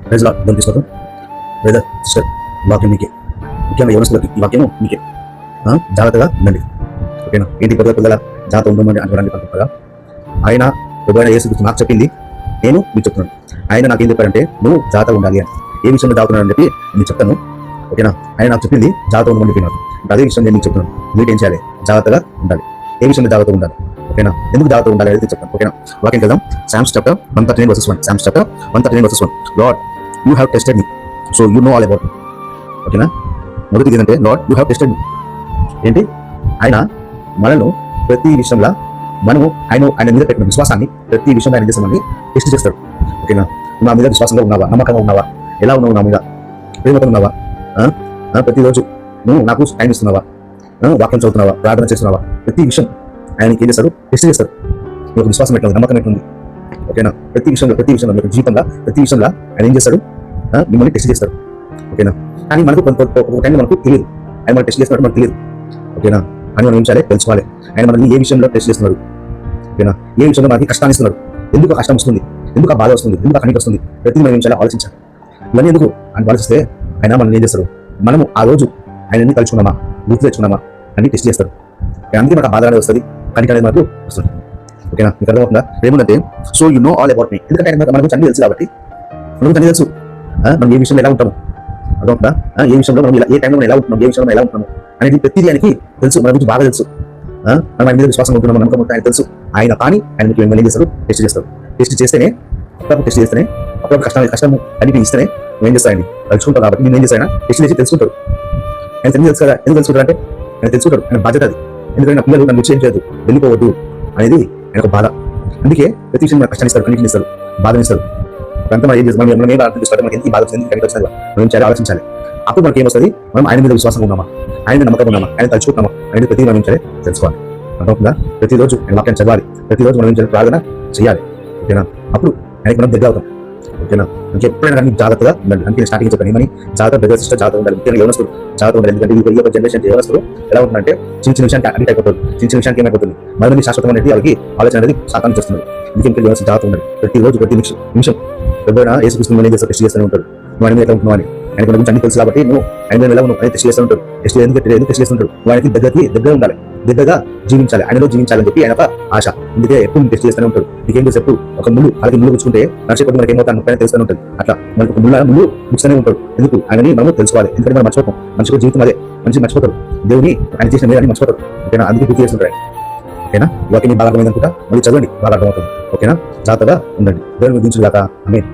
Praise lord. దేవుని తీసుకోవడం brother sister, వాక్యం మీకే, ముఖ్యంగా యవనస్తులకి ఈ వాక్యము మీకే. జాగ్రత్తగా ఉండండి, ఓకేనా? ఏంటి పిల్లల జాగ్రత్త ఉండమని అనుకోవడానికి పంపగా ఆయన ఎవరైనా యేసు నాకు చెప్పింది, నేను మీకు చెప్తున్నాను. ఆయన నాకు ఏం చెప్పారంటే నువ్వు జాగ్రత్త ఉండాలి అని. ఏ విషయంలో జాగ్రత్త చెప్పి నేను చెప్తాను, ఓకేనా? ఆయన నాకు చెప్పింది జాగ్రత్త ఉండమని చెప్పినారు. అదే విషయం నేను మీకు చెప్తున్నాను. మీరు ఏం చేయాలి? జాగ్రత్తగా ఉండాలి. ఏ విషయంలో జాగ్రత్త ఉండాలి, ఓకేనా? ఎందుకు జాగ్రత్త ఉండాలి అనేది చెప్తాను, ఓకేనా? వాక్యం కదా, Psalms chapter 139 verses 1. Psalms chapter 139 verses 1. Lord, you have tested me, so you know all about me. ఓకేనా? మొదటిది ఏంటంటే లార్డ్ యూ హ్యావ్ టెస్టెడ్ మీ. ఏంటి? ఆయన మనల్ని ప్రతి విషయంలో ఆయన మీద పెట్టిన విశ్వాసాన్ని ప్రతి విషయంలో ఆయన చేస్తామని టెస్ట్ చేస్తాడు, ఓకేనా? నా మీద విశ్వాసంగా ఉన్నావా, నమ్మకంగా ఉన్నావా, ఎలా ఉన్నావు, నా మీద ప్రేమతో ఉన్నావా, ప్రతిరోజు నువ్వు నాకు టైం ఇస్తున్నావా, వాక్యం చదువుతున్నావా, ప్రార్థన చేస్తున్నావా, ప్రతి విషయం ఆయనకి ఏం చేస్తాడు? టెస్ట్ చేస్తాడు. మీకు విశ్వాసం ఎట్లుంది, నమ్మకం ఎట్లుంది, ఓకేనా? ప్రతి విషయంలో మీకు జీవితంలో ప్రతి విషయంలో ఆయన ఏం చేస్తాడు? మిమ్మల్ని టెస్ట్ చేస్తాడు, ఓకేనా? కానీ మనకు ఒక టైంలో మనకు తెలియదు, ఆయన మనం టెస్ట్ చేస్తున్నట్టు మనకు తెలియదు, ఓకేనా? అని మనం ఏం చేయాలి? తెలుసుకోవాలి. ఆయన మనల్ని ఏ విషయంలో టెస్ట్ చేస్తున్నారు, ఓకేనా? ఏ విషయంలో మనకి కష్టాన్ని ఇస్తున్నారు, ఎందుకు ఆ కష్టం వస్తుంది, ఎందుకు ఆ బాధ వస్తుంది, ఎందుకు ఆ కనిక వస్తుంది, ప్రతి మనం ఏం చేయాలి? ఆలోచించాలి. ఇవన్నీ ఎందుకు అని ఆలోచిస్తే ఆయన మనల్ని ఏం చేస్తారు? మనము ఆ రోజు ఆయనని తలుచుకున్నామా, గుర్తు తెచ్చుకున్నామా అని టెస్ట్ చేస్తారు. అందుకే మనకు ఆ బాధ అనేది వస్తుంది, కనిక అనేది మనకు వస్తుంది, ఓకేనా? మీకు అర్థమవుతుందా? ఏముందంటే so you know all about me. ఎందుకంటే ఆయన మనకు అన్ని తెలుసు కాబట్టి, మనకు అన్ని తెలుసు. మనం ఏ విషయంలో ఎలా ఉంటాము, అర్థమవుతుందా? ఏ విషయంలో మనం ఏ టైంలో మనం ఎలా ఉంటున్నాం, ఏ విషయంలో ఎలా ఉంటున్నాము అనేది ప్రతిదీ ఆయనకి తెలుసు, మన గురించి బాగా తెలుసు. మనం ఆయన మీద విశ్వాసం ఉంటున్నాం, నమ్మకం ఉంటుంది, ఆయన తెలుసు. ఆయన కానీ ఆయన మిమ్మల్ని ఏం చేస్తారు? టెస్ట్ చేస్తారు. టెస్ట్ చేస్తేనే అప్పుడప్పుడు కష్టము అన్ని ఇస్తేనే నువ్వు ఏం చేస్తావు? ఆయన తెలుసుకుంటావు కాబట్టి నేను ఏం చేస్తాను? టెస్ట్ చేసి తెలుసుకుంటాడు. ఆయన తెలుసు కదా. ఎందుకు తెలుసుకుంటాడు అంటే ఆయన తెలుసుకుంటాడు, ఆయన బాధ్యత అది. ఎందుకంటే నా పిల్లలు నన్ను ఏం చేయదు, వెళ్ళిపోవద్దు అనేది ఆయన ఒక బాధ. అందుకే ప్రతి విషయం మన కష్టాన్ని ఇస్తాడు, కనీసం ఇస్తాడు, బాధని ఇస్తాడు. అంతా మనం ఏం చేస్తాం? మనం ఏం ఆలోచిస్తాడు? మనకి ఎంత బాధ వచ్చింది, కనుక వచ్చింది, మనం ఏం చేయాలి? ఆలోచించాలి. అప్పుడు మనకి ఏమొస్తుంది? మనం ఆయన మీద విశ్వాసం ఉన్నామా, ఆయన నమ్మకం ఉన్నామా, ఆయన తలుచుకుంటున్నామా అనేది ప్రతి మనం ఏం చేయాలి? తెలుసుకోవాలి. అర్థమవుతుందా? ప్రతిరోజు ఆయన వాక్యాన్ని చదవాలి, ప్రతిరోజు మనం ఏం చేయాలి? ప్రార్థన చేయాలి, ఓకేనా? అప్పుడు ఆయనకి మనం దగ్గర అవుతాం, ఓకేనా? మనకి ఎప్పుడైనా కానీ జాగ్రత్తగా ఉండాలి. అందుకే స్టార్టింగ్ చెప్పాను, ఏమని జాగ్రత్త, బ్రదర్ సిస్టర్ జాగ్రత్త ఉండాలి. ముఖ్యంగా యవనస్తులు జాగ్రత్త ఉండాలి. ఎందుకంటే ఈ యొక్క జనరేషన్ యవనస్తులు ఎలా ఉంటుందంటే చిన్న విషయానికి అడిక్ట్ అయిపోతుంది, చిన్న విషయానికి ఏమైపోతుంది, మరిన్ని శాశ్వతం అనేది వాళ్ళకి ఆలోచన అనేది సాకారం చేస్తున్నారు. ఎందుకంటే యవనస్తులు జాగ్రత్త ఉండాలి. ప్రతిరోజు ప్రతి నిమిషం ఎవరైనా యేసుక్రీస్తుని ఏం చేస్తారు? టెస్ట్ చేస్తూనే ఉంటాడు. నువ్వు ఆయన మీద ఎట్లా ఉంటున్నావు అని ఆయన గురించి అన్ని తెలుసు కాబట్టి నువ్వు ఆయన మీద ఎలా ఉన్నావు అని టెస్ట్ చేస్తూ ఉంటాడు. ఎందుకు టెస్ట్ చేస్తుంటాడు? నువ్వు ఆయనకి దగ్గర ఉండాలి, దగ్గరగా జీవించాలి, ఆయనలో జీవించాలని చెప్పి ఆయన ఒక ఆశ. అందుకే ఎప్పుడు టెస్ట్ చేస్తూనే ఉంటాడు. నీకేం చేసి ఎప్పుడు ఒక అలాగే ముళ్ళు గుచ్చుకుంటే నడిచేప్పుడు మనకి ఏమవుతాను పైన తెలుస్తూనే ఉంటుంది. అట్లా మనకు ఒక ముళ్ళు గుచ్చుతూనే ఉంటాడు. ఎందుకు? ఆయనని మనం తెలుసుకోవాలి. ఎందుకంటే మనం మర్చిపోతాం. మనిషి జీవితం అదే, మనిషి మర్చిపోతాడు దేవుని, ఆయన చేసిన మీద మర్చిపోతాడు, ఓకేనా? అందుకే గుర్తు చేస్తుంటాడు, ఓకేనా? వాక్యం బాగా అర్థమైంది అనుకుంటా, మళ్ళీ చదవండి, బాగా అర్థమవుతుంది, ఓకేనా? జాగ్రత్తగా ఉండండి. దేవుని గురించి కాక ఆమేన్.